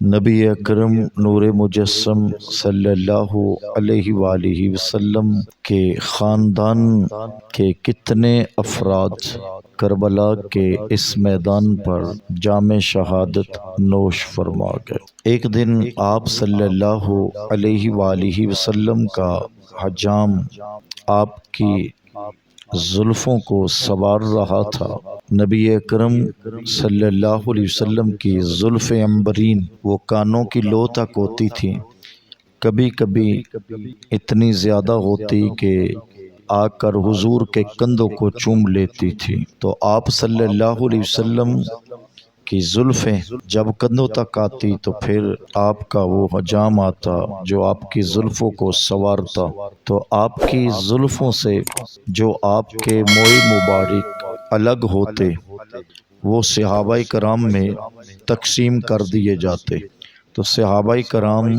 نبی اکرم نور مجسم صلی اللہ علیہ وآلہ وسلم کے خاندان کے کتنے افراد کربلا کے اس میدان پر جام شہادت نوش فرما گئے۔ ایک دن آپ صلی اللہ علیہ وآلہ وسلم کا حجام آپ کی زلفوں کو سنوار رہا تھا۔ نبی اکرم صلی اللہ علیہ وسلم کی زلف عنبرین وہ کانوں کی لو تک ہوتی تھی، کبھی کبھی اتنی زیادہ ہوتی کہ آ کر حضور کے کندھوں کو چوم لیتی تھی۔ تو آپ صلی اللہ علیہ وسلم کی زلفیں جب کندھوں تک آتی تو پھر آپ کا وہ حجام آتا جو آپ کی زلفوں کو سنوارتا، تو آپ کی زلفوں سے جو آپ کے موئے مبارک الگ ہوتے وہ صحابہ کرام میں تقسیم کر دیے جاتے۔ تو صحابہ کرام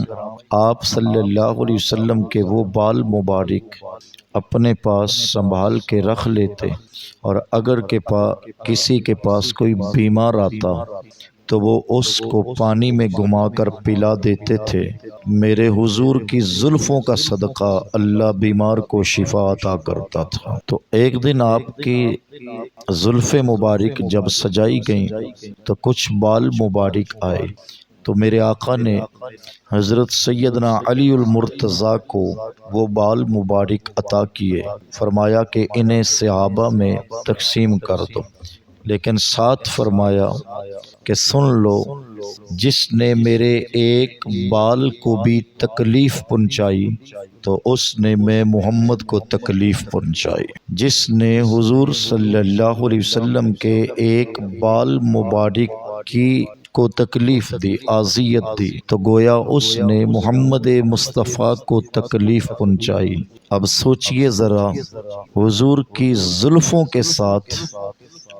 آپ صلی اللہ علیہ وسلم کے وہ بال مبارک اپنے پاس سنبھال کے رکھ لیتے، اور اگر کسی کے پاس کوئی بیمار آتا تو وہ اس کو پانی میں گھما کر پلا دیتے تھے۔ میرے حضور کی زلفوں کا صدقہ اللہ بیمار کو شفا عطا کرتا تھا۔ تو ایک دن آپ کی زلفیں مبارک جب سجائی گئیں تو کچھ بال مبارک آئے، تو میرے آقا نے حضرت سیدنا علی المرتضیٰ کو وہ بال مبارک عطا کیے، فرمایا کہ انہیں صحابہ میں تقسیم کر دو، لیکن ساتھ فرمایا کہ سن لو، جس نے میرے ایک بال کو بھی تکلیف پہنچائی تو اس نے میں محمد کو تکلیف پہنچائی۔ جس نے حضور صلی اللہ علیہ وسلم کے ایک بال مبارک کو تکلیف دی، اذیت دی، تو گویا اس نے محمد مصطفیٰ کو تکلیف پہنچائی۔ اب سوچئے ذرا، حضور کی زلفوں کے ساتھ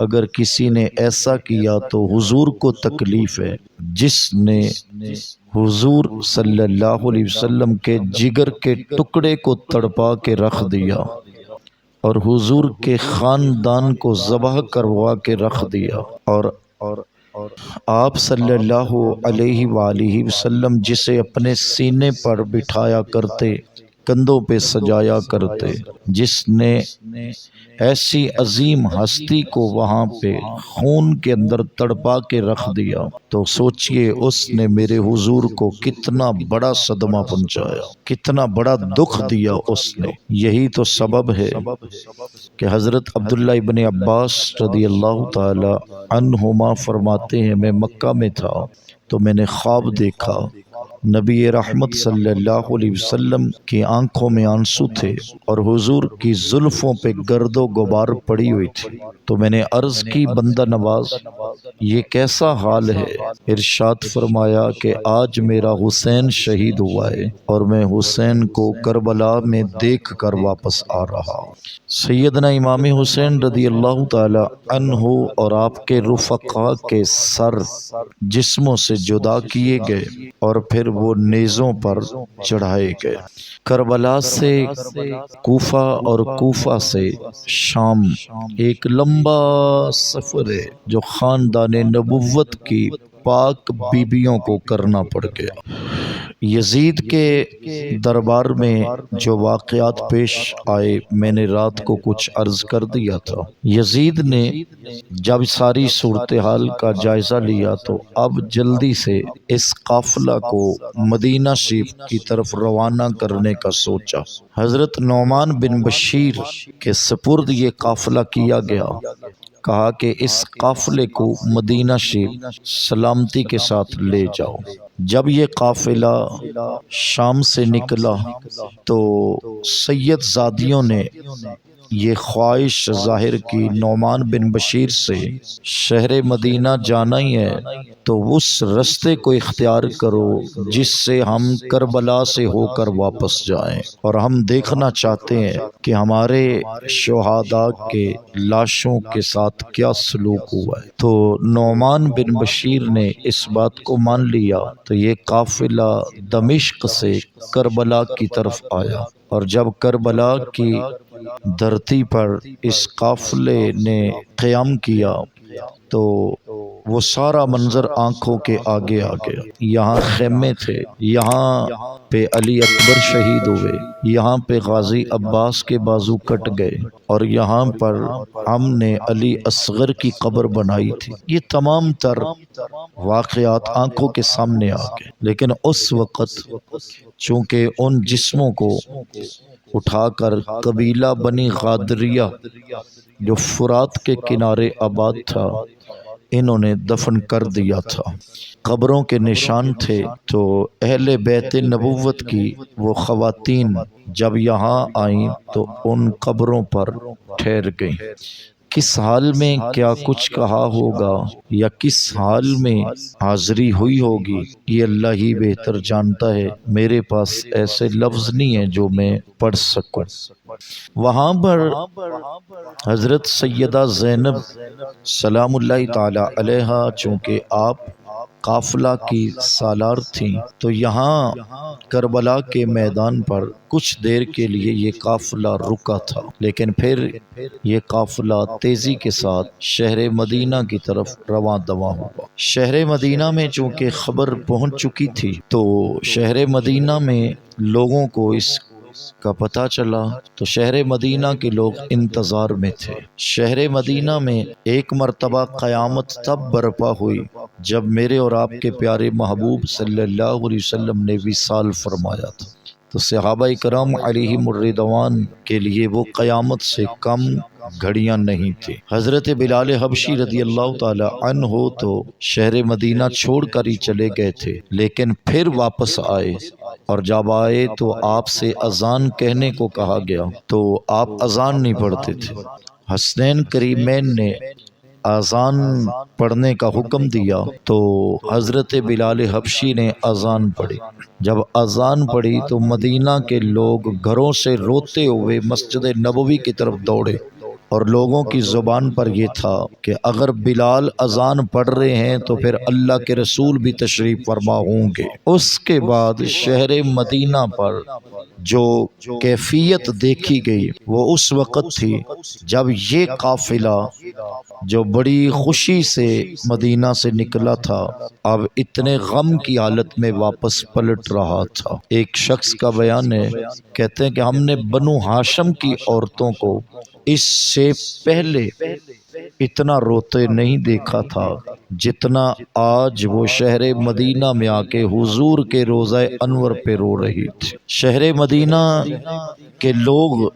اگر کسی نے ایسا کیا تو حضور کو تکلیف ہے۔ جس نے حضور صلی اللہ علیہ وسلم کے جگر کے ٹکڑے کو تڑپا کے رکھ دیا اور حضور کے خاندان کو ذبح کروا کے رکھ دیا، اور آپ صلی اللہ علیہ وآلہ وسلم جسے اپنے سینے پر بٹھایا کرتے، کندھوں پہ سجایا کرتے، جس نے ایسی عظیم ہستی کو وہاں پہ خون کے اندر تڑپا کے رکھ دیا، تو سوچئے اس نے میرے حضور کو کتنا بڑا صدمہ پہنچایا، کتنا بڑا دکھ دیا اس نے۔ یہی تو سبب ہے کہ حضرت عبداللہ ابن عباس رضی اللہ تعالی عنہما فرماتے ہیں، میں مکہ میں تھا تو میں نے خواب دیکھا، نبی رحمت صلی اللہ علیہ وسلم کی آنکھوں میں آنسو تھے اور حضور کی زلفوں پہ گرد و غبار پڑی ہوئی تھی۔ تو میں نے عرض کی، بندہ نواز یہ کیسا حال ہے؟ ارشاد فرمایا کہ آج میرا حسین شہید ہوا ہے اور میں حسین کو کربلا میں دیکھ کر واپس آ رہا ہوں۔ سیدنا امام حسین رضی اللہ تعالی عنہ اور آپ کے رفقا کے سر جسموں سے جدا کیے گئے اور پھر وہ نیزوں پر چڑھائے گئے۔ کربلا سے کوفہ اور کوفہ سے شام ایک لمبا سفر ہے جو خاندان نبوت کی پاک بیبیوں کو کرنا پڑ گیا۔ یزید کے دربار میں جو واقعات پیش آئے میں نے رات کو کچھ عرض کر دیا تھا۔ یزید نے جب ساری صورتحال کا جائزہ لیا تو اب جلدی سے اس قافلہ کو مدینہ شریف کی طرف روانہ کرنے کا سوچا۔ حضرت نعمان بن بشیر کے سپرد یہ قافلہ کیا گیا، کہا کہ اس قافلے کو مدینہ شریف سلامتی کے ساتھ لے جاؤ۔ جب یہ قافلہ شام سے نکلا تو سید زادیوں نے یہ خواہش ظاہر کی، نعمان بن بشیر سے شہر مدینہ جانا ہی ہے تو اس رستے کو اختیار کرو جس سے ہم کربلا سے ہو کر واپس جائیں، اور ہم دیکھنا چاہتے ہیں کہ ہمارے شہداء کے لاشوں کے ساتھ کیا سلوک ہوا ہے۔ تو نعمان بن بشیر نے اس بات کو مان لیا، تو یہ قافلہ دمشق سے کربلا کی طرف آیا، اور جب کربلا کی دھرتی پر اس قافلے نے قیام کیا تو وہ سارا منظر آنکھوں کے آگے آ گیا۔ یہاں خیمے تھے، یہاں پہ علی اکبر شہید ہوئے، یہاں پہ غازی عباس کے بازو کٹ گئے، اور یہاں پر ہم نے علی اصغر کی قبر بنائی تھی۔ یہ تمام تر واقعات آنکھوں کے سامنے آ گئے، لیکن اس وقت چونکہ ان جسموں کو اٹھا کر قبیلہ بنی غادریہ جو فرات کے کنارے آباد تھا انہوں نے دفن کر دیا تھا۔ قبروں کے نشان تھے، تو اہل بیت نبوت کی وہ خواتین جب یہاں آئیں تو ان قبروں پر ٹھہر گئیں۔ کس حال میں کیا کچھ کہا ہوگا یا کس حال میں حاضری ہوئی ہوگی یہ اللہ ہی بہتر جانتا ہے، میرے پاس ایسے لفظ نہیں ہیں جو میں پڑھ سکوں۔ وہاں پر حضرت سیدہ زینب سلام اللہ تعالی علیہا چونکہ آپ قافلہ کی سالار تھیں، تو یہاں کربلا کے میدان پر کچھ دیر کے لیے یہ قافلہ رکا تھا، لیکن پھر یہ قافلہ تیزی کے ساتھ شہر مدینہ کی طرف رواں دواں ہوا۔ شہر مدینہ میں چونکہ خبر پہنچ چکی تھی تو شہر مدینہ میں لوگوں کو اس کا پتہ چلا، تو شہر مدینہ کے لوگ انتظار میں تھے۔ شہر مدینہ میں ایک مرتبہ قیامت تب برپا ہوئی جب میرے اور آپ کے پیارے محبوب صلی اللہ علیہ وسلم نے وصال فرمایا تھا، تو صحابہ کرام علیہم الرضوان کے لیے وہ قیامت سے کم گھڑیاں نہیں تھی۔ حضرت بلال حبشی رضی اللہ تعالی عنہ تو شہر مدینہ چھوڑ کر ہی چلے گئے تھے، لیکن پھر واپس آئے، اور جب آئے تو آپ سے اذان کہنے کو کہا گیا تو آپ اذان نہیں پڑھتے تھے۔ حسنین کریمین نے اذان پڑھنے کا حکم دیا تو حضرت بلال حبشی نے اذان پڑھی۔ جب اذان پڑھی تو مدینہ کے لوگ گھروں سے روتے ہوئے مسجد نبوی کی طرف دوڑے، اور لوگوں کی زبان پر یہ تھا کہ اگر بلال اذان پڑھ رہے ہیں تو پھر اللہ کے رسول بھی تشریف فرما ہوں گے۔ اس کے بعد شہر مدینہ پر جو کیفیت دیکھی گئی وہ اس وقت تھی جب یہ قافلہ جو بڑی خوشی سے مدینہ سے نکلا تھا اب اتنے غم کی حالت میں واپس پلٹ رہا تھا۔ ایک شخص کا بیان ہے، کہتے ہیں کہ ہم نے بنو ہاشم کی عورتوں کو اس سے پہلے اتنا روتے نہیں دیکھا تھا جتنا آج وہ شہر مدینہ میں آ کے حضور کے روضہ انور پہ رو رہی تھی۔ شہر مدینہ کے لوگ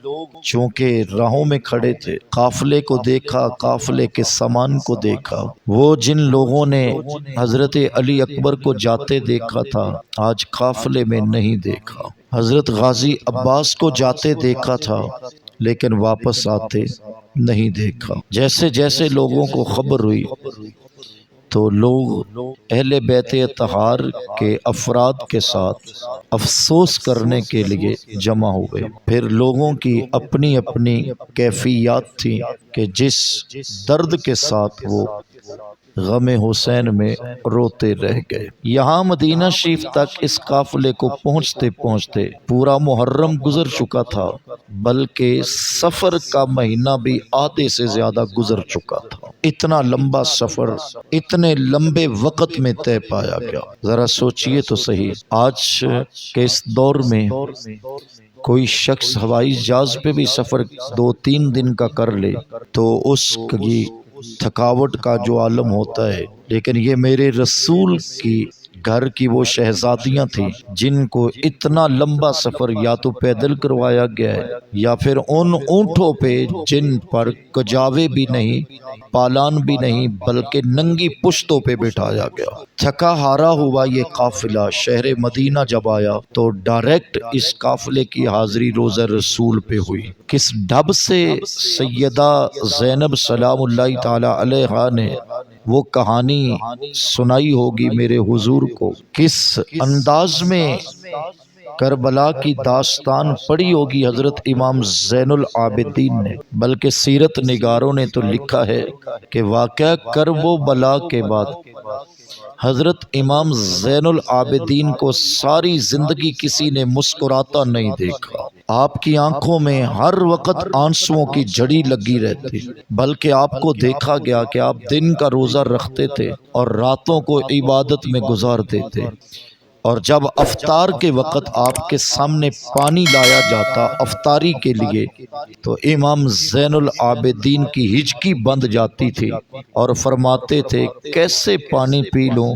چونکہ راہوں میں کھڑے تھے، قافلے کو دیکھا، قافلے کے سامان کو دیکھا۔ وہ جن لوگوں نے حضرت علی اکبر کو جاتے دیکھا تھا آج قافلے میں نہیں دیکھا۔ حضرت غازی عباس کو جاتے دیکھا تھا لیکن واپس آتے نہیں دیکھا۔ جیسے جیسے لوگوں کو خبر ہوئی تو لوگ اہل بیت اطہار کے افراد کے ساتھ افسوس کرنے کے لیے جمع ہوئے۔ پھر لوگوں کی اپنی اپنی کیفیات تھیں کہ جس درد کے ساتھ وہ غم حسین میں روتے رہ گئے۔ یہاں مدینہ شریف تک اس قافلے کو پہنچتے پہنچتے پورا محرم گزر چکا تھا، بلکہ سفر کا مہینہ بھی آدھے سے زیادہ گزر چکا تھا۔ اتنا لمبا سفر اتنے لمبے وقت میں طے پایا گیا۔ ذرا سوچئے تو صحیح، آج کے اس دور میں کوئی شخص ہوائی جہاز پہ بھی سفر 2-3 دن کا کر لے تو اس کی تھکاوٹ کا جو عالم ہوتا ہے، لیکن یہ میرے رسول کی گھر کی وہ شہزادیاں تھیں جن کو اتنا لمبا سفر یا تو پیدل کروایا گیا ہے یا پھر ان اونٹوں پہ جن پر کجاوے بھی نہیں، پالان بھی نہیں، بلکہ ننگی پشتوں پہ بٹھایا گیا۔ تھکا ہارا ہوا یہ قافلہ شہر مدینہ جب آیا تو ڈائریکٹ اس قافلے کی حاضری روضہ رسول پہ ہوئی۔ کس ڈھب سے سیدہ زینب سلام اللہ تعالی علیہا نے وہ کہانی سنائی ہوگی میرے حضور کو، کس انداز میں کربلا کی داستان پڑھی ہوگی حضرت امام زین العابدین نے، بلکہ سیرت نگاروں نے تو لکھا ہے کہ واقعہ کرب و بلا کے بعد حضرت امام زین العابدین کو ساری زندگی کسی نے مسکراتا نہیں دیکھا۔ آپ کی آنکھوں میں ہر وقت آنسوؤں کی جھڑی لگی رہتی، بلکہ آپ کو دیکھا گیا کہ آپ دن کا روزہ رکھتے تھے اور راتوں کو عبادت میں گزارتے تھے، اور جب افطار کے وقت آپ کے سامنے پانی لایا جاتا افطاری کے لیے تو امام زین العابدین کی ہچکی بند جاتی تھی اور فرماتے تھے کیسے پانی پی لوں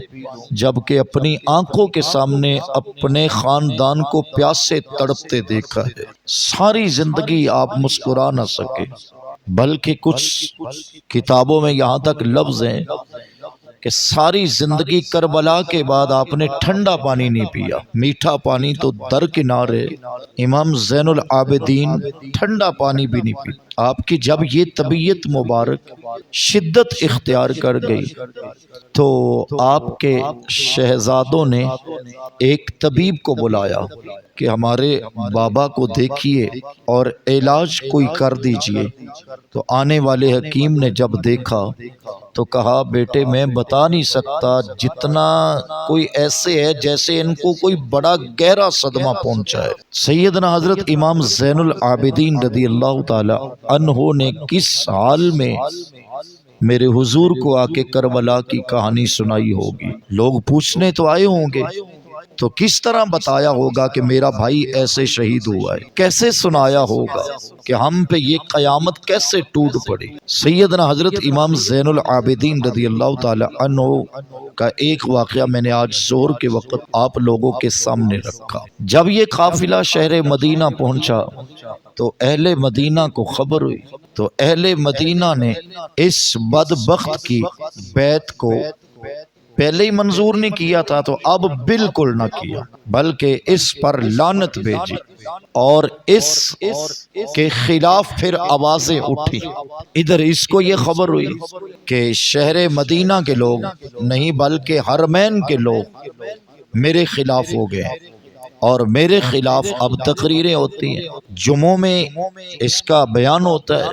جبکہ اپنی آنکھوں کے سامنے اپنے خاندان کو پیاسے تڑپتے دیکھا ہے۔ ساری زندگی آپ مسکرا نہ سکے، بلکہ کچھ کتابوں میں یہاں تک لفظ ہیں کہ ساری زندگی کربلا کے بعد آپ نے ٹھنڈا پانی نہیں پیا، میٹھا پانی تو درکنارے، امام زین العابدین ٹھنڈا پانی بھی نہیں پی۔ آپ کی جب یہ طبیعت مبارک شدت اختیار کر گئی تو آپ کے شہزادوں نے ایک طبیب کو بلایا کہ ہمارے بابا کو دیکھیے اور علاج کوئی کر دیجئے۔ تو آنے والے حکیم نے جب دیکھا تو کہا بیٹے میں بتا نہیں سکتا، جتنا کوئی ایسے ہے جیسے ان کو کوئی بڑا گہرا صدمہ پہنچا ہے۔ سیدنا حضرت امام زین العابدین رضی اللہ تعالی عنہ نے کس حال میں میرے حضور کو آ کے کربلا کی کہانی سنائی ہوگی؟ لوگ پوچھنے تو آئے ہوں گے تو کس طرح بتایا ہوگا کہ میرا بھائی ایسے شہید ہوا ہے؟ کیسے سنایا ہوگا کہ ہم پہ یہ قیامت کیسے ٹوٹ پڑی؟ سیدنا حضرت امام زین العابدین رضی اللہ تعالی عنہ کا ایک واقعہ میں نے آج ظہر کے وقت آپ لوگوں کے سامنے رکھا۔ جب یہ قافلہ شہر مدینہ پہنچا تو اہل مدینہ کو خبر ہوئی، تو اہل مدینہ نے اس بدبخت کی بیعت کو پہلے ہی منظور نہیں کیا تھا تو اب بالکل نہ کیا، بلکہ اس پر لعنت بھیجی اور اس کے خلاف پھر آوازیں اٹھی۔ ادھر اس کو یہ خبر ہوئی کہ شہر مدینہ کے لوگ نہیں بلکہ حرمین کے لوگ میرے خلاف ہو گئے اور میرے خلاف اب تقریریں ہوتی ہیں، جمعوں میں اس کا بیان ہوتا ہے،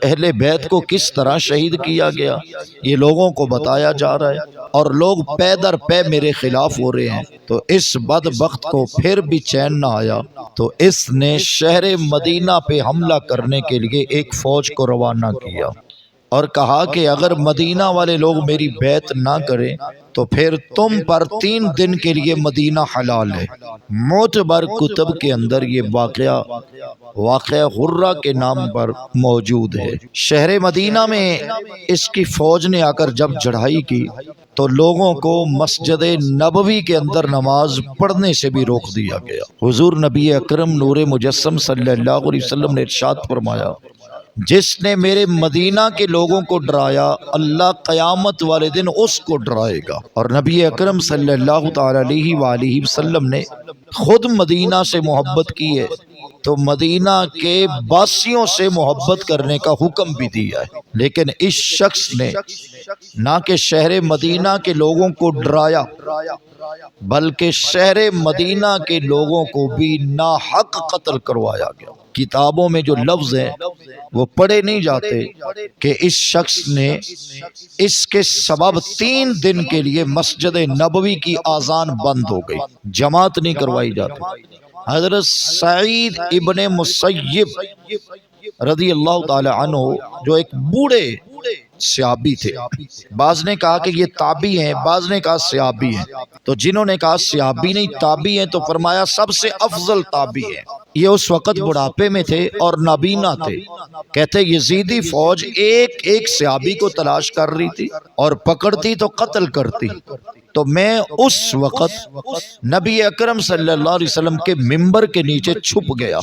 اہل بیت کو کس طرح شہید کیا گیا یہ لوگوں کو بتایا جا رہا ہے، اور لوگ پے در پے میرے خلاف ہو رہے ہیں۔ تو اس بدبخت کو پھر بھی چین نہ آیا تو اس نے شہر مدینہ پہ حملہ کرنے کے لیے ایک فوج کو روانہ کیا اور کہا کہ اگر مدینہ والے لوگ میری بیعت نہ کریں تو پھر تم پر 3 دن کے لیے مدینہ حلال ہے۔ معتبر کتب کے اندر یہ واقعہ غرہ کے نام پر موجود ہے۔ شہر مدینہ میں اس کی فوج نے آ کر جب چڑھائی کی تو لوگوں کو مسجد نبوی کے اندر نماز پڑھنے سے بھی روک دیا گیا۔ حضور نبی اکرم نور مجسم صلی اللہ علیہ وسلم نے ارشاد فرمایا جس نے میرے مدینہ کے لوگوں کو ڈرایا اللہ قیامت والے دن اس کو ڈرائے گا۔ اور نبی اکرم صلی اللہ تعالی علیہ وآلہ وسلم نے خود مدینہ سے محبت کی ہے تو مدینہ کے باسیوں سے محبت کرنے کا حکم بھی دیا ہے، لیکن اس شخص نے نہ کہ شہر مدینہ کے لوگوں کو ڈرایا بلکہ شہر مدینہ کے لوگوں کو بھی ناحق قتل کروایا گیا۔ کتابوں میں جو لفظ ہیں وہ پڑھے نہیں جاتے کہ اس شخص نے اس کے سبب 3 دن کے لیے مسجد نبوی کی آذان بند ہو گئی، جماعت نہیں کروائی جاتی۔ حضرت سعید ابن مسیب رضی اللہ تعالی عنہ جو ایک بوڑھے صحابی تھے، بعض نے کہا کہ یہ تابعی ہیں، بعض نے کہا صحابی ہیں، تو جنہوں نے کہا صحابی نہیں تابعی ہیں تو فرمایا سب سے افضل تابعی ہیں۔ یہ اس وقت بڑھاپے میں تھے اور نابینا تھے، کہتے یزیدی فوج ایک صحابی کو تلاش کر رہی تھی اور پکڑتی تو قتل کرتی، تو میں اس وقت نبی اکرم صلی اللہ علیہ وسلم کے ممبر کے نیچے چھپ گیا۔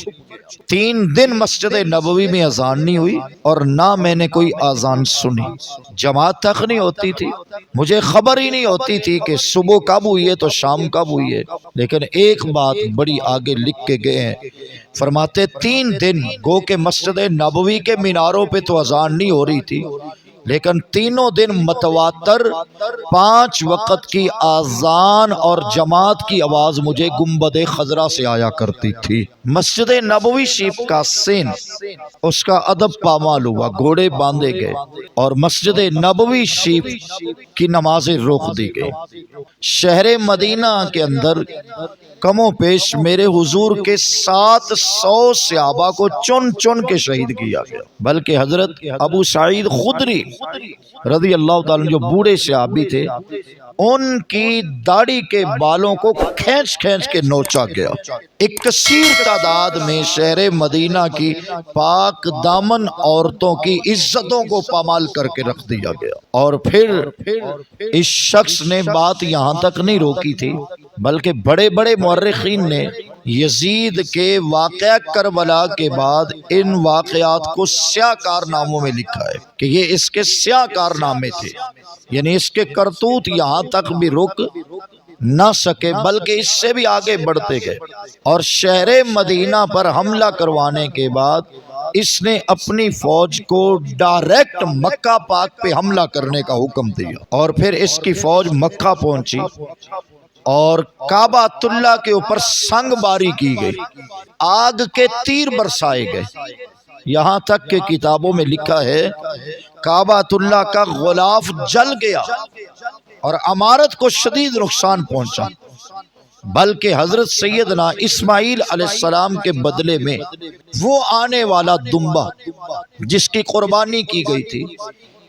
3 دن مسجد نبوی میں اذان نہیں ہوئی اور نہ میں نے کوئی اذان سنی، جماعت تک نہیں ہوتی تھی، مجھے خبر ہی نہیں ہوتی تھی کہ صبح کب ہوئی ہے تو شام کب ہوئی ہے۔ لیکن ایک بات بڑی آگے لکھ کے گئے ہیں، فرماتے 3 دن گو کہ مسجد نبوی کے میناروں پہ تو اذان نہیں ہو رہی تھی، لیکن تینوں دن متواتر 5 وقت کی آذان اور جماعت کی آواز مجھے گنبد خضرا سے آیا کرتی تھی۔ مسجد نبوی شریف کا سین اس کا ادب پامال ہوا، گھوڑے باندھے گئے اور مسجد نبوی شریف کی نمازیں روک دی گئی۔ شہر مدینہ کے اندر کم و بیش میرے حضور کے 700 صحابہ کو چن چن کے شہید کیا گیا، بلکہ حضرت ابو سعید خدری رضی اللہ تعالیٰ جو بوڑھے صحابی تھے، ان کی داڑھی کے بالوں کو کھینچ کھینچ کے نوچا گیا۔ ایک کثیر تعداد میں شہر مدینہ کی پاک دامن عورتوں کی عزتوں کو پامال کر کے رکھ دیا گیا۔ اور پھر اس شخص نے بات یہاں تک نہیں روکی تھی، بلکہ بڑے بڑے مورخین نے یزید کے واقعہ کربلا کے بعد ان واقعات کو سیاہ کارناموں میں لکھا ہے کہ یہ اس کے سیاہ کارنامے تھے، یعنی اس کے کرتوت یہاں تک بھی رک نہ سکے بلکہ اس سے بھی آگے بڑھتے گئے۔ اور شہر مدینہ پر حملہ کروانے کے بعد اس نے اپنی فوج کو ڈائریکٹ مکہ پاک پہ حملہ کرنے کا حکم دیا، اور پھر اس کی فوج مکہ پہنچی اور کعبہ اللہ کے اوپر سنگ باری کی گئی، آگ کے تیر برسائے گئے، یہاں تک کہ کتابوں میں لکھا ہے کعبہ اللہ کا غلاف جل گیا اور عمارت کو شدید نقصان پہنچا، بلکہ حضرت سیدنا اسماعیل علیہ السلام کے بدلے میں وہ آنے والا دمبا جس کی قربانی کی گئی تھی،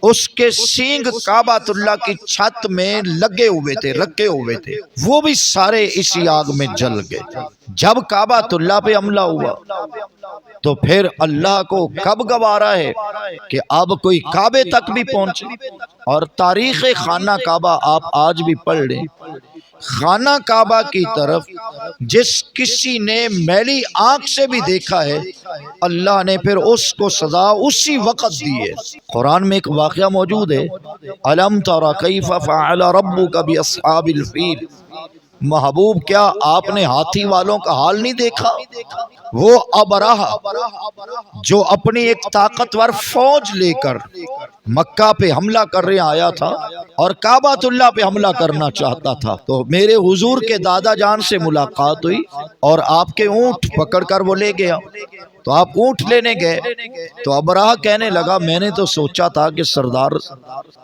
اس کے سینگ کعبہ اللہ کی چھت میں لگے ہوئے تھے، رکھے ہوئے تھے، وہ بھی سارے اسی آگ میں جل گئے۔ جب کعبہ اللہ پہ حملہ ہوا تو پھر اللہ کو کب گوارا ہے کہ اب کوئی کعبے تک بھی پہنچے۔ اور تاریخ خانہ کعبہ آپ آج بھی پڑھ لیں، خانہ کعبہ کی طرف جس کسی نے میلی آنکھ سے بھی دیکھا ہے، اللہ نے پھر اس کو سزا اسی وقت دی ہے۔ قرآن میں ایک واقعہ موجود ہے، أَلَمْ تَرَ كَيْفَ فَعَلَ رَبُّكَ بِأَصْحَابِ الْفِيلِ، محبوب کیا آپ نے ہاتھی والوں کا حال نہیں دیکھا؟ وہ ابرہہ جو اپنی ایک طاقتور فوج لے کر مکہ پہ حملہ کرنے آیا تھا اور کعبہ اللہ پہ حملہ کرنا چاہتا تھا، تو میرے حضور کے دادا جان سے ملاقات ہوئی اور آپ کے اونٹ پکڑ کر وہ لے گیا۔ تو آپ اونٹ لینے گئے تو ابرہہ کہنے لگا میں نے تو سوچا تھا کہ سردار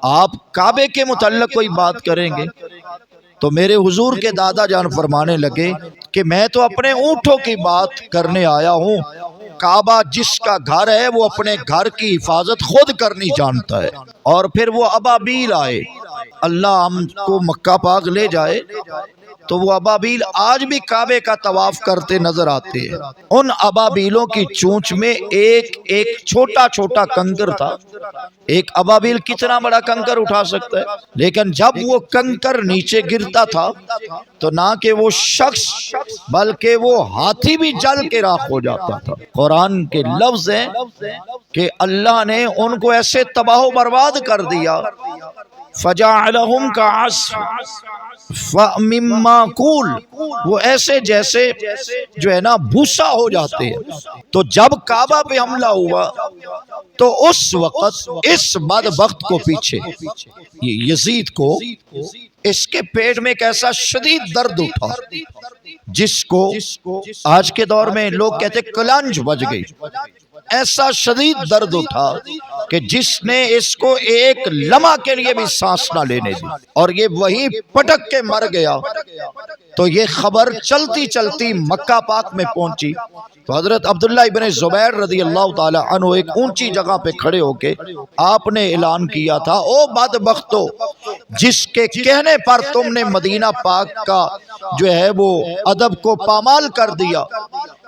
آپ کعبے کے متعلق کوئی بات کریں گے، تو میرے حضور کے دادا جان فرمانے لگے کہ میں تو اپنے اونٹوں کی بات کرنے آیا ہوں، کعبہ جس کا گھر ہے وہ اپنے گھر کی حفاظت خود کرنی جانتا ہے۔ اور پھر وہ ابابیل آئے، اللہ ہم کو مکہ پاک لے جائے، تو وہ ابابیل آج بھی کعبے کا طواف کرتے نظر آتے ہیں۔ ان ابابیلوں کی چونچ میں ایک ایک چھوٹا چھوٹا کنکر تھا۔ ایک ابابیل کتنا بڑا کنکر اٹھا سکتا ہے، لیکن جب وہ کنکر نیچے گرتا تھا تو نہ کہ وہ شخص بلکہ وہ ہاتھی بھی جل کے راکھ ہو جاتا تھا۔ قرآن کے لفظ ہیں کہ اللہ نے ان کو ایسے تباہ و برباد کر دیا، فَجَعَلَهُمْ كَعَصْفٍ مَّأْکُولٍ، وہ ایسے جیسے جو ہے نا بھوسا ہو جاتے ہیں۔ تو جب کعبہ پہ حملہ ہوا تو اس وقت اس بدبخت کو پیچھے یہ یزید کو اس کے پیٹ میں ایک ایسا شدید درد اٹھا جس کو آج کے دور میں لوگ کہتے کلنج بج گئی، ایسا شدید درد اٹھا کہ جس نے اس کو ایک لمحہ کے لیے بھی سانس نہ لینے دی، اور یہ وہیں پٹک کے مر گیا۔ تو یہ خبر چلتی چلتی مکہ پاک میں پہنچی تو حضرت عبداللہ ابن زبیر رضی اللہ تعالی عنہ ایک اونچی جگہ پہ کھڑے ہو کے آپ نے اعلان کیا تھا، او بدبختو، جس کے کہنے پر تم نے مدینہ پاک کا جو ہے وہ ادب کو پامال کر دیا،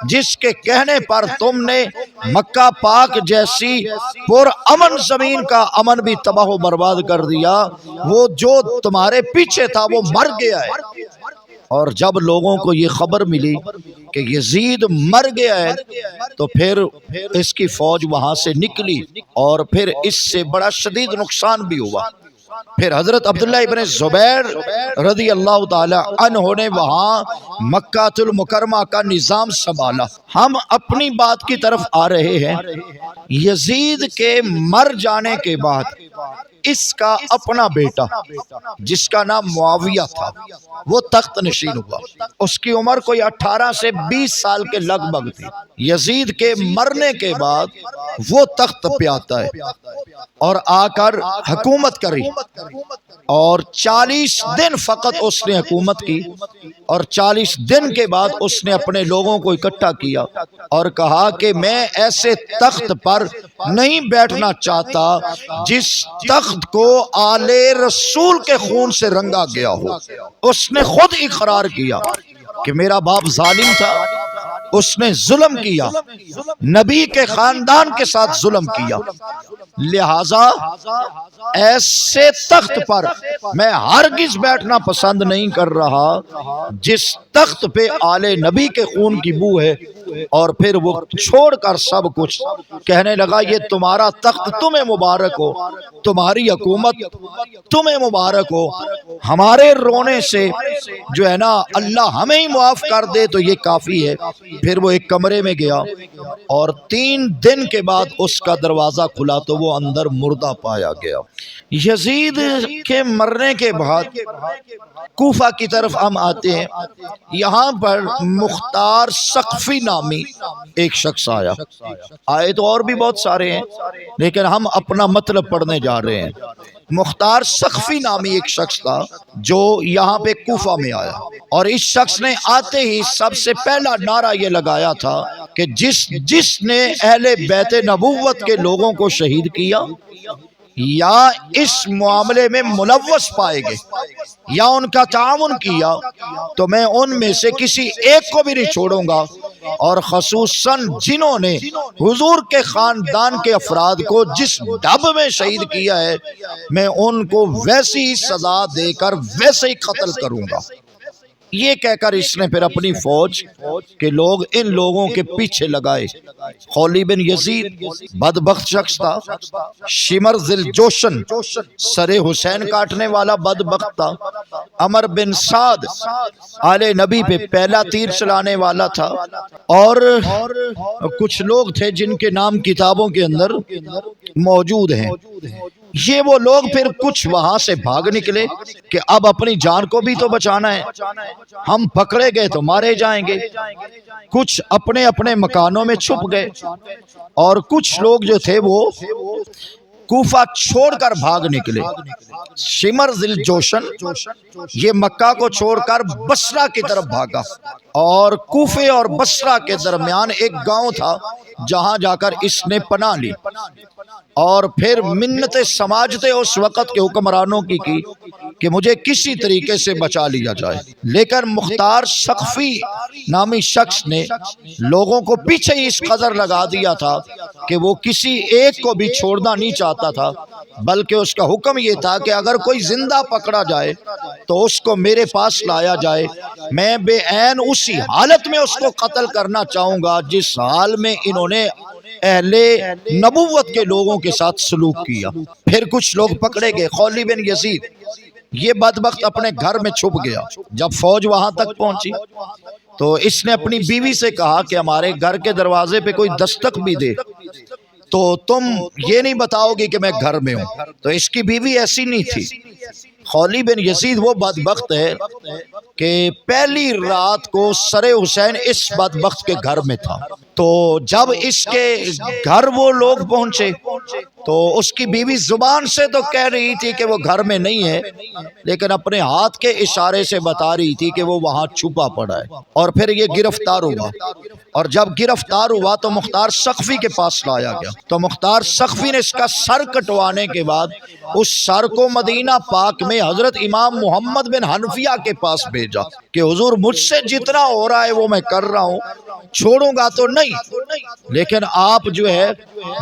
جس کے کہنے پر تم نے مکہ پاک جیسی پر امن زمین کا امن بھی تباہ و برباد کر دیا، وہ جو تمہارے پیچھے تھا وہ مر گیا ہے۔ اور جب لوگوں کو یہ خبر ملی کہ یزید مر گیا ہے تو پھر اس کی فوج وہاں سے نکلی اور پھر اس سے بڑا شدید نقصان بھی ہوا۔ پھر حضرت عبداللہ ابن زبیر رضی اللہ تعالی عنہ نے وہاں مکہ المکرمہ کا نظام سنبھالا۔ ہم اپنی بات کی طرف آ رہے ہیں۔ یزید کے مر جانے کے بعد اس کا اپنا بیٹا جس کا نام معاویہ تھا وہ تخت نشین ہوا۔ اس کی عمر کوئی 18 سے 20 سال کے لگ بھگ تھی۔ یزید کے مرنے کے بعد وہ تخت پہ آتا ہے اور آ کر حکومت کری، اور 40 دن فقط اس نے حکومت کی، اور 40 دن کے بعد اس نے اپنے لوگوں کو اکٹھا کیا اور کہا کہ میں ایسے تخت پر نہیں بیٹھنا چاہتا جس تخت کو آل رسول کے خون سے رنگا گیا ہو۔ اس نے خود اقرار کیا کہ میرا باپ ظالم تھا، اس نے ظلم کیا، نبی کے خاندان کے ساتھ ظلم کیا، لہذا ایسے تخت پر میں ہرگز بیٹھنا پسند نہیں کر رہا جس تخت پہ آل نبی کے خون کی بو ہے۔ اور پھر وہ چھوڑ کر سب کچھ کہنے لگا یہ تمہارا تخت تمہیں مبارک ہو، تمہاری حکومت تمہیں مبارک ہو، ہمارے رونے سے جو ہے نا اللہ ہمیں ہی معاف کر دے تو یہ کافی ہے۔ پھر وہ ایک کمرے میں گیا اور 3 دن کے بعد اس کا دروازہ کھلا تو وہ اندر مردہ پایا گیا۔ یزید کے مرنے کے بعد کوفہ کی طرف ہم آتے ہیں۔ یہاں پر مختار ثقفی نامی ایک شخص آیا، آئے تو اور بھی بہت سارے ہیں لیکن ہم اپنا مطلب پڑھنے جا رہے ہیں۔ مختار ثقفی نامی ایک شخص تھا جو یہاں پہ کوفہ میں آیا، اور اس شخص نے آتے ہی سب سے پہلا نعرہ یہ لگایا تھا کہ جس نے اہل بیت نبوت کے لوگوں کو شہید کیا یا اس معاملے میں ملوث پائے گئے یا ان کا تعاون کیا تو میں ان میں سے کسی ایک کو بھی نہیں چھوڑوں گا، اور خصوصاً جنہوں نے حضور کے خاندان کے افراد کو جس ڈب میں شہید کیا ہے میں ان کو ویسی ہی سزا دے کر ویسے ہی قتل کروں گا۔ یہ کہہ کر اس نے پھر اپنی فوج کے لوگ ان لوگوں کے پیچھے لگائے۔ خولی بن یزید بدبخت شخص تھا، شمر ذل جوشن سر حسین کاٹنے والا بدبخت تھا، عمر بن سعد آل نبی پہ پہلا تیر چلانے والا تھا، اور کچھ لوگ تھے جن کے نام کتابوں کے اندر موجود ہیں۔ یہ وہ لوگ پھر کچھ وہاں سے بھاگ نکلے کہ اب اپنی جان کو بھی تو بچانا ہے، ہم پکڑے گئے تو مارے جائیں گے۔ کچھ اپنے اپنے مکانوں میں چھپ گئے، اور کچھ لوگ جو تھے وہ کوفہ چھوڑ کر بھاگ نکلے۔ شمر ذل جوشن یہ مکہ کو چھوڑ کر بصرہ کی طرف بھاگا، اور کوفے اور بصرہ کے درمیان ایک گاؤں تھا جہاں جا کر اس نے پناہ لی، اور پھر منتیں سماجتے اس وقت کے حکمرانوں کی کہ مجھے کسی طریقے سے بچا لیا جائے، لیکن مختار ثقفی نامی شخص نے لوگوں کو پیچھے ہی اس قدر لگا دیا تھا کہ وہ کسی ایک کو بھی چھوڑنا نہیں چاہتا تھا، بلکہ اس کا حکم یہ تھا کہ اگر کوئی زندہ پکڑا جائے تو اس کو میرے پاس لایا جائے، میں بے عین اسی حالت میں اس کو قتل کرنا چاہوں گا جس حال میں انہوں نے اہل نبوت کے لوگوں کے ساتھ سلوک کیا۔ پھر کچھ لوگ پکڑے گئے۔ خولی بن یزید یہ بدبخت اپنے گھر میں چھپ گیا۔ جب فوج وہاں تک پہنچی تو اس نے اپنی بیوی سے کہا کہ ہمارے گھر کے دروازے پہ کوئی دستک بھی دے تو تم یہ نہیں بتاؤ گی کہ میں گھر میں ہوں، تو اس کی بیوی ایسی نہیں تھی۔ خولی بن یزید وہ بدبخت ہے کہ پہلی رات کو سر حسین اس بدبخت کے گھر میں تھا، تو جب اس کے گھر وہ لوگ پہنچے تو اس کی بیوی زبان سے تو کہہ رہی تھی کہ وہ گھر میں نہیں ہے، لیکن اپنے ہاتھ کے اشارے سے بتا رہی تھی کہ وہ وہاں چھپا پڑا ہے۔ اور پھر یہ گرفتار ہوا، اور جب گرفتار ہوا تو مختار ثقفی کے پاس لایا گیا، تو مختار ثقفی نے اس کا سر کٹوانے کے بعد اس سر کو مدینہ پاک میں حضرت امام محمد بن حنفیہ کے پاس بھیجا کہ حضور مجھ سے جتنا ہو رہا ہے وہ میں کر رہا ہوں، چھوڑوں گا تو نہیں، لیکن آپ جو ہے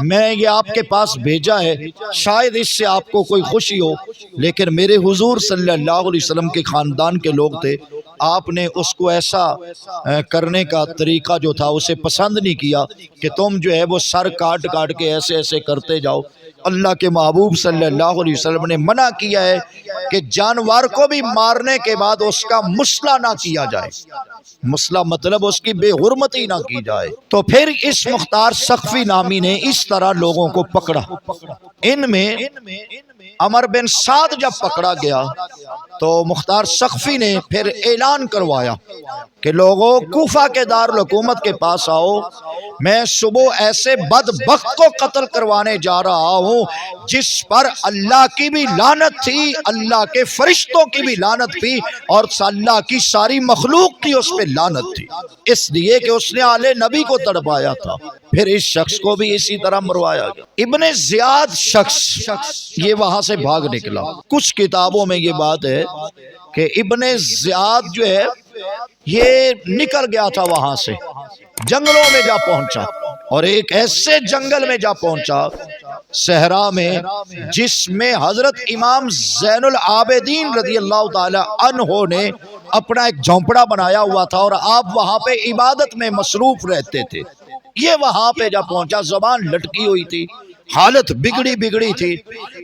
میں یہ آپ کے پاس بھیجا ہے، شاید اس سے آپ کو کوئی خوشی ہو، لیکن میرے حضور صلی اللہ علیہ وسلم کے خاندان کے لوگ تھے آپ نے اس کو ایسا کرنے کا طریقہ جو تھا اسے پسند نہیں کیا کہ تم جو ہے وہ سر کاٹ کاٹ کے ایسے ایسے کرتے جاؤ۔ اللہ کے محبوب صلی اللہ علیہ وسلم نے منع کیا ہے کہ جانور کو بھی مارنے کے بعد اس کا مسئلہ نہ کیا جائے، مسئلہ مطلب اس کی بے حرمتی نہ کی جائے۔ تو پھر اس مختار سقفی نامی نے اس طرح لوگوں کو پکڑا۔ ان میں عمر بن سعد جب پکڑا گیا تو مختار سقفی نے پھر اعلان کروایا کہ لوگوں کوفہ کے دارالحکومت کے پاس آؤ، میں صبح ایسے بدبخت کو قتل کروانے جا رہا ہوں جس پر اللہ کی بھی لعنت تھی، اللہ کے فرشتوں کی بھی لعنت تھی، اور اللہ کی ساری مخلوق کی اس پہ لعنت تھی، اس لیے کہ اس نے آل نبی کو تڑپایا تھا۔ پھر اس شخص کو بھی اسی طرح مروایا گیا۔ ابن زیاد شخص یہ وہاں سے بھاگ نکلا۔ کچھ کتابوں میں یہ بات ہے کہ ابن زیاد جو ہے یہ نکل گیا تھا وہاں سے، جنگلوں میں جا پہنچا، اور ایک ایسے جنگل میں جا پہنچا صحرا میں جس میں حضرت امام زین العابدین رضی اللہ تعالی عنہ نے اپنا ایک جھونپڑا بنایا ہوا تھا، اور آپ وہاں پہ عبادت میں مصروف رہتے تھے۔ یہ وہاں پہ جا پہنچا، زبان لٹکی ہوئی تھی، حالت بگڑی تھی،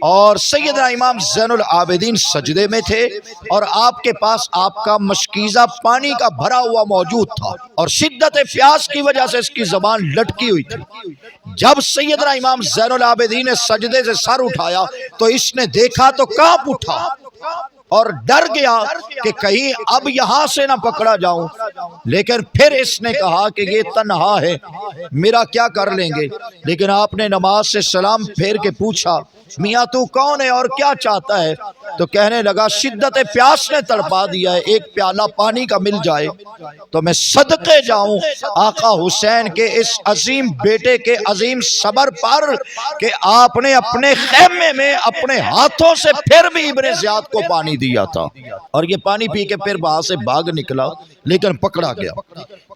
اور سیدنا امام زین العابدین سجدے میں تھے، اور آپ کے پاس آپ کا مشکیزہ پانی کا بھرا ہوا موجود تھا، اور شدت پیاس کی وجہ سے اس کی زبان لٹکی ہوئی تھی۔ جب سیدنا امام زین العابدین نے سجدے سے سر اٹھایا تو اس نے دیکھا تو کانپ اٹھا اور ڈر گیا کہ کہیں اب یہاں سے نہ پکڑا جاؤں، لیکن پھر اس نے کہا کہ یہ تنہا ہے، میرا کیا کر لیں گے؟ لیکن آپ نے نماز سے سلام پھیر کے پوچھا میاں تو کون ہے اور کیا چاہتا ہے؟ تو کہنے لگا شدت پیاس نے تڑپا دیا ہے، ایک پیالہ پانی کا مل جائے تو میں صدقے جاؤں آقا حسین کے اس عظیم بیٹے کے عظیم صبر پر کہ آپ نے اپنے خیمے میں اپنے ہاتھوں سے پھر بھی ابن زیاد کو پانی دیا تھا، اور یہ پانی پی کے پھر وہاں سے بھاگ نکلا، لیکن پکڑا گیا۔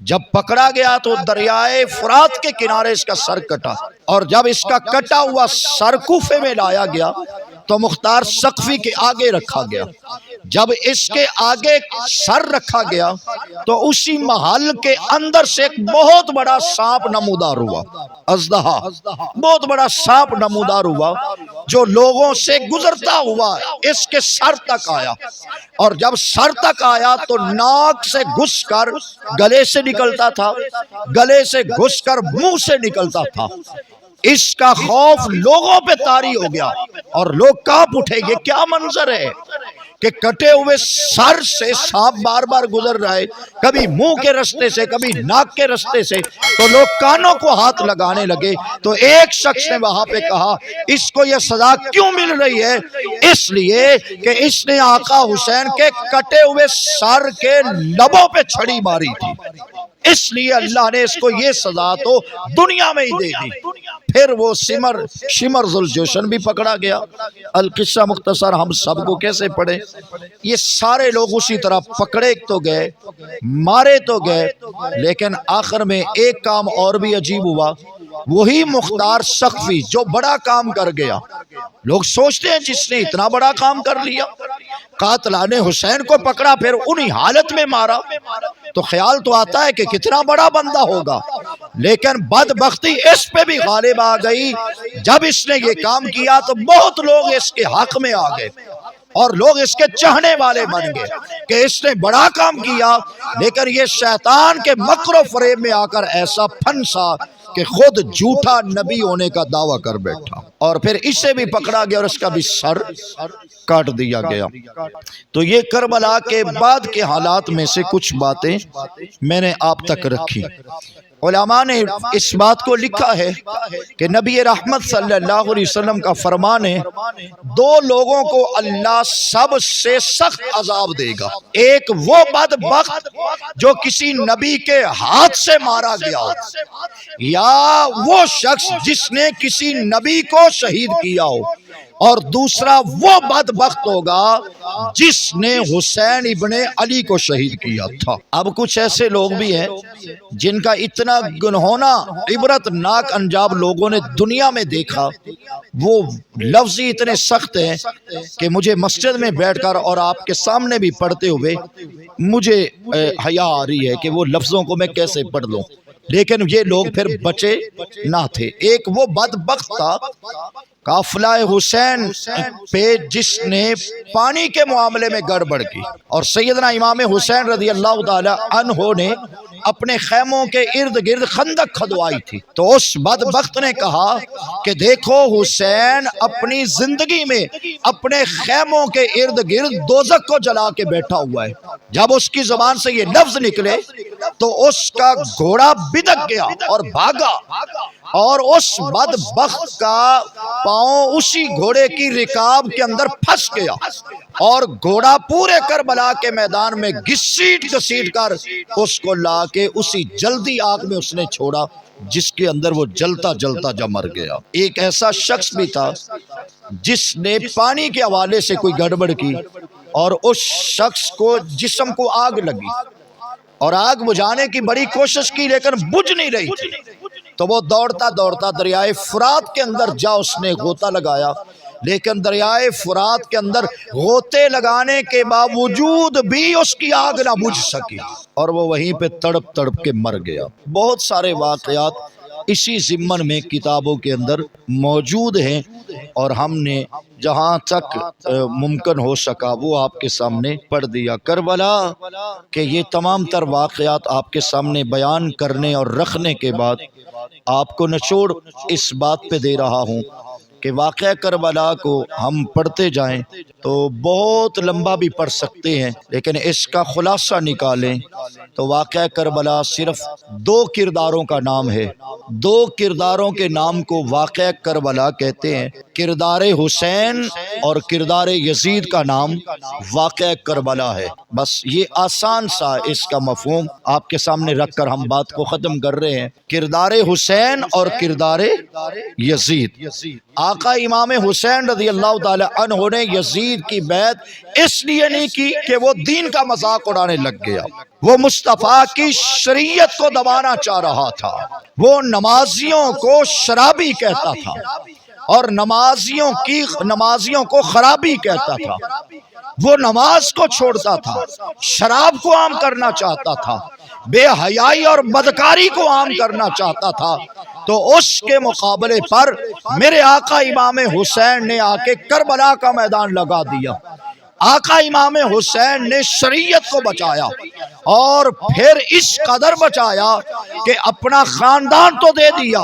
جب پکڑا گیا تو دریائے فرات کے کنارے اس کا سر کٹا، اور جب اس کا کٹا ہوا سر کوفے میں لایا گیا تو مختار سقفی کے آگے رکھا گیا۔ جب اس کے آگے سر رکھا گیا تو اسی محل کے اندر سے ایک بہت بڑا سانپ نمودار ہوا، اژدہا، بہت بڑا سانپ نمودار ہوا جو لوگوں سے گزرتا ہوا اس کے سر تک آیا، اور جب سر تک آیا تو ناک سے گھس کر گلے سے نکلتا تھا، گلے سے گھس کر منہ سے نکلتا تھا۔ اس کا خوف لوگوں پہ طاری ہو گیا اور لوگ کانپ اٹھے، یہ کیا منظر ہے کہ کٹے ہوئے سر سے سانپ بار بار گزر رہا ہے، کبھی منہ کے رستے سے کبھی ناک کے رستے سے، تو لوگ کانوں کو ہاتھ لگانے لگے۔ تو ایک شخص نے وہاں پہ کہا اس کو یہ سزا کیوں مل رہی ہے؟ اس لیے کہ اس نے آقا حسین کے کٹے ہوئے سر کے لبوں پہ چھڑی ماری تھی، اس لیے اللہ نے اس کو یہ سزا تو دنیا میں ہی دے دی۔ پھر وہ شمر ذوالجوشن بھی پکڑا گیا۔ القصہ مختصر ہم سب کو کیسے پڑھے؟ یہ سارے لوگ اسی طرح پکڑے تو گئے، مارے تو گئے، لیکن آخر میں ایک کام اور بھی عجیب ہوا، وہی مختار سقفی جو بڑا کام کر گیا۔ لوگ سوچتے ہیں جس نے اتنا بڑا کام کر لیا، قاتلان حسین کو پکڑا پھر انہی حالت میں مارا، تو خیال تو آتا ہے کہ کتنا بڑا بندہ ہوگا، لیکن بدبختی اس پہ بھی غالب آ گئی۔ جب اس نے یہ کام کیا تو بہت لوگ اس کے حق میں آ گئے اور لوگ اس کے چاہنے والے بن گئے کہ اس نے بڑا کام کیا، لیکن یہ شیطان کے مکر و فریب میں آ کر ایسا پھنسا کہ خود جھوٹا نبی ہونے کا دعویٰ کر بیٹھا، اور پھر اسے بھی پکڑا گیا اور اس کا بھی سر کاٹ دیا گیا۔ تو یہ کربلا کے بعد کے حالات میں سے کچھ باتیں میں نے آپ تک رکھی۔ علماء نے اس بات کو لکھا ہے کہ نبی رحمت صلی اللہ علیہ وسلم کا فرمان ہے، دو لوگوں کو اللہ سب سے سخت عذاب دے گا، ایک وہ بدبخت جو کسی نبی کے ہاتھ سے مارا گیا ہو، یا وہ شخص جس نے کسی نبی کو شہید کیا ہو۔ اور دوسرا وہ بدبخت ہوگا جس نے حسین ابن علی کو شہید کیا تھا۔ اب کچھ ایسے لوگ بھی ہیں جن کا اتنا گنہونا عبرت ناک انجام لوگوں نے دنیا میں دیکھا، وہ لفظ ہی اتنے سخت ہیں کہ مجھے مسجد میں بیٹھ کر اور آپ کے سامنے بھی پڑھتے ہوئے مجھے حیا آ رہی ہے کہ وہ لفظوں کو میں کیسے پڑھ لوں، لیکن یہ لوگ پھر بچے نہ تھے۔ ایک وہ بدبخت تھا قافلہ حسین پہ جس نے پانی کے معاملے میں گڑبڑ کی، اور سیدنا امام حسین رضی اللہ تعالی عنہ نے اپنے خیموں کے ارد گرد خندق کھدوائی تھی، تو اس بدبخت نے کہا کہ دیکھو حسین اپنی زندگی میں اپنے خیموں کے ارد گرد دوزخ کو جلا کے بیٹھا ہوا ہے۔ جب اس کی زبان سے یہ لفظ نکلے تو اس کا گھوڑا بدک گیا اور بھاگا، اور اس بدبخت کا پاؤں اسی گھوڑے کی رکاب کے اندر پھنس گیا، اور گھوڑا پورے کربلا کے میدان میں گھسیٹ گھسیٹ کر اس کو لا کے اسی جلدی آگ میں اس نے چھوڑا، جس کے اندر وہ جلتا جلتا جا مر گیا۔ ایک ایسا شخص بھی تھا جس نے پانی کے حوالے سے کوئی گڑبڑ کی، اور اس شخص کو جسم کو آگ لگی، اور آگ بجھانے کی بڑی کوشش کی لیکن بجھ نہیں رہی تھی، تو وہ دوڑتا دوڑتا دریائے فرات کے اندر جا اس نے غوطہ لگایا، لیکن دریائے فرات کے اندر غوطے لگانے کے باوجود بھی اس کی آگ نہ بجھ سکی، اور وہ وہیں پہ تڑپ تڑپ کے مر گیا۔ بہت سارے واقعات اسی ضمن میں کتابوں کے اندر موجود ہیں، اور ہم نے جہاں تک ممکن ہو سکا وہ آپ کے سامنے پڑھ دیا۔ کربلا کہ یہ تمام تر واقعات آپ کے سامنے بیان کرنے اور رکھنے کے بعد آپ کو نچوڑ اس بات پہ دے رہا ہوں کہ واقعہ کربلا کو ہم پڑھتے جائیں تو بہت لمبا بھی پڑھ سکتے ہیں، لیکن اس کا خلاصہ نکالیں تو واقعہ کربلا صرف دو کرداروں کا نام ہے۔ دو کرداروں کے نام کو واقعہ کربلا کہتے ہیں، کردار حسین اور کردار یزید کا نام واقعہ کربلا ہے۔ بس یہ آسان سا اس کا مفہوم آپ کے سامنے رکھ کر ہم بات کو ختم کر رہے ہیں۔ کردار حسین اور کردار یزید۔ آقا امام حسین رضی اللہ تعالی عنہ نے یزید کی بیعت اس لیے نہیں کی کہ وہ دین کا مذاق اڑانے لگ گیا، وہ مصطفیٰ کی شریعت کو دبانا چاہ رہا تھا، وہ نمازیوں کو شرابی کہتا تھا اور نمازیوں کو خرابی کہتا تھا، وہ نماز کو چھوڑتا تھا، شراب کو عام کرنا چاہتا تھا، بے حیائی اور بدکاری کو عام کرنا چاہتا تھا، تو اس کے مقابلے پر میرے آقا امام حسین نے آ کے کربلا کا میدان لگا دیا۔ آقا امام حسین نے شریعت کو بچایا، اور پھر اس قدر بچایا کہ اپنا خاندان تو دے دیا،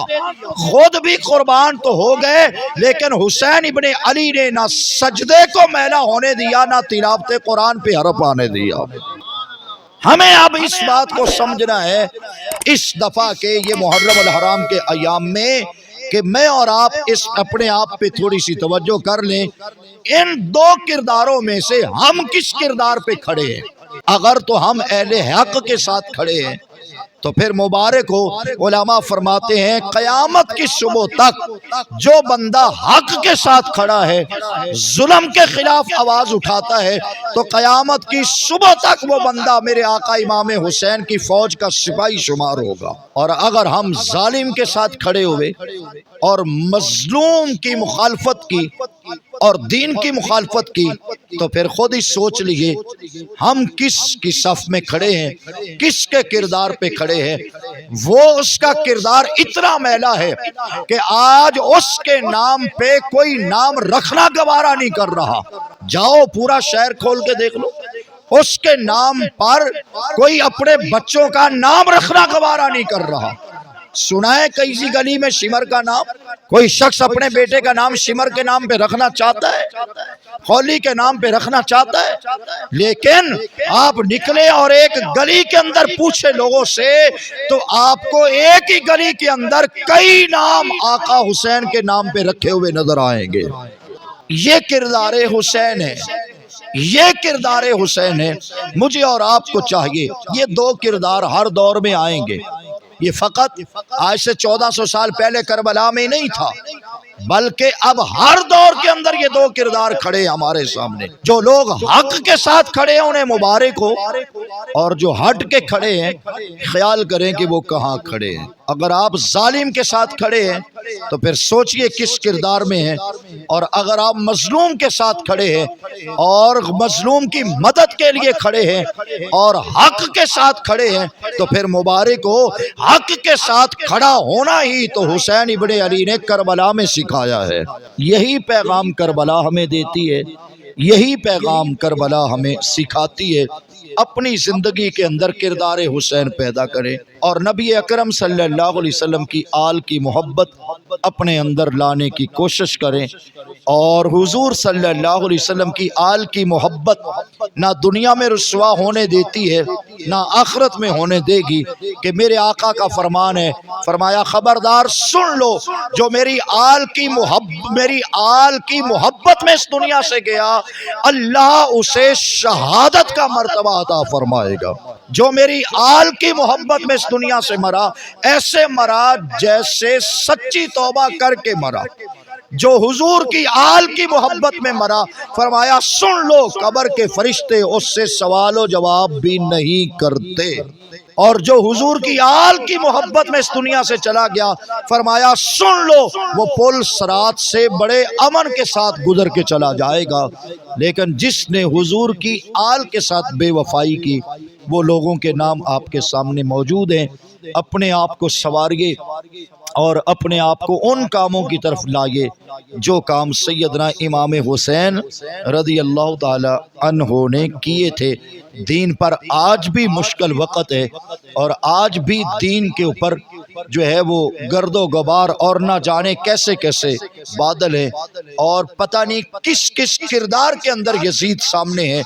خود بھی قربان تو ہو گئے، لیکن حسین ابن علی نے نہ سجدے کو میلا ہونے دیا، نہ تلاوت قرآن پہ حرف آنے دیا۔ ہمیں اب اس بات کو سمجھنا ہے اس دفعہ کے یہ محرم الحرام کے ایام میں کہ میں اور آپ اس اپنے آپ پہ تھوڑی سی توجہ کر لیں، ان دو کرداروں میں سے ہم کس کردار پہ کھڑے ہیں۔ اگر تو ہم اہل حق کے ساتھ کھڑے ہیں تو پھر مبارک ہو۔ علماء فرماتے ہیں قیامت کی صبح تک جو بندہ حق کے ساتھ کھڑا ہے، ظلم کے خلاف آواز اٹھاتا ہے، تو قیامت کی صبح تک وہ بندہ میرے آقا امام حسین کی فوج کا سپاہی شمار ہوگا۔ اور اگر ہم ظالم کے ساتھ کھڑے ہوئے اور مظلوم کی مخالفت کی اور دین کی مخالفت کی، تو پھر خود ہی سوچ لیجئے ہم کس کی صف میں کھڑے ہیں، کس کے کردار پہ کھڑے ہیں۔ وہ اس کا کردار اتنا میلا ہے کہ آج اس کے نام پہ کوئی نام رکھنا گوارا نہیں کر رہا۔ جاؤ پورا شہر کھول کے دیکھ لو، اس کے نام پر کوئی اپنے بچوں کا نام رکھنا گوارا نہیں کر رہا۔ سنا ہے کسی گلی میں شمر کا نام؟ کوئی شخص اپنے بیٹے کا نام شمر کے نام پہ رکھنا چاہتا ہے؟ خولی کے نام پہ رکھنا چاہتا ہے؟ لیکن آپ نکلے اور ایک گلی کے اندر پوچھے لوگوں سے تو آپ کو ایک ہی گلی کے اندر کئی نام آقا حسین کے نام پہ رکھے ہوئے نظر آئیں گے۔ یہ کردار حسین ہے، یہ کردار حسین ہے۔ مجھے اور آپ کو چاہیے یہ دو کردار ہر دور میں آئیں گے۔ یہ فقط آج سے 1400 سال پہلے کربلا میں نہیں تھا، بلکہ اب ہر دور کے اندر یہ دو کردار کھڑے ہیں ہمارے سامنے. جو لوگ حق کے ساتھ کھڑے ہیں انہیں مبارک ہو، اور جو ہٹ کے کھڑے ہیں خیال کریں کہ وہ کہاں کھڑے ہیں. اگر آپ ظالم کے ساتھ کھڑے ہیں تو پھر سوچئے کس کردار میں ہیں، اور اگر آپ مظلوم کے ساتھ کھڑے ہیں اور مظلوم کی مدد کے لیے کھڑے ہیں اور حق کے ساتھ کھڑے ہیں تو پھر مبارک ہو. حق کے ساتھ کھڑا ہونا ہی تو حسین ابن علی نے کربلا میں سکھایا ہے. یہی پیغام کربلا ہمیں دیتی ہے، یہی پیغام کربلا ہمیں سکھاتی ہے. اپنی زندگی کے اندر کردار حسین پیدا کریں اور نبی اکرم صلی اللہ علیہ وسلم کی آل کی محبت اپنے اندر لانے کی کوشش کریں. اور حضور صلی اللہ علیہ وسلم کی آل کی محبت نہ دنیا میں رسوا ہونے دیتی ہے نہ آخرت میں ہونے دے گی. کہ میرے آقا کا فرمان ہے، فرمایا خبردار سن لو، جو میری آل کی محبت میں اس دنیا سے گیا اللہ اسے شہادت کا مرتبہ عطا فرمائے گا. جو میری آل کی محبت میں اس دنیا سے مرا ایسے مرا جیسے سچی توبہ کر کے مرا. جو حضور کی آل کی محبت میں مرا فرمایا سن لو قبر کے فرشتے اس سے سوال و جواب بھی نہیں کرتے. اور جو حضور کی آل کی محبت میں اس دنیا سے چلا گیا فرمایا سن لو وہ پل صراط سے بڑے امن کے ساتھ گزر کے چلا جائے گا. لیکن جس نے حضور کی آل کے ساتھ بے وفائی کی وہ لوگوں کے نام آپ کے سامنے موجود ہیں. اپنے آپ کو سنواریے اور اپنے آپ کو ان کاموں کی طرف لائیے جو کام سیدنا امام حسین رضی اللہ تعالی عنہ نے کیے تھے. دین پر آج بھی مشکل وقت ہے اور آج بھی دین کے اوپر جو ہے وہ گرد و غبار اور نہ جانے کیسے کیسے بادل ہیں اور پتہ نہیں کس کس کردار کے اندر یزید سامنے ہے.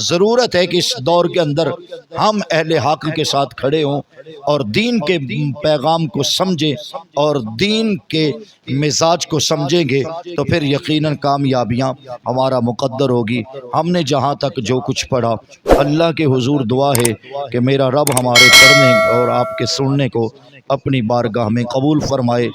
ضرورت ہے کہ اس دور کے اندر ہم اہل حق کے ساتھ کھڑے ہوں اور دین کے پیغام کو سمجھیں اور دین کے مزاج کو سمجھیں گے تو پھر یقیناً کامیابیاں ہمارا مقدر ہوگی. ہم نے جہاں تک جو کچھ پڑھا اللہ کے حضور دعا ہے کہ میرا رب ہمارے پڑھنے اور آپ کے سننے کو اپنی بارگاہ میں قبول فرمائے.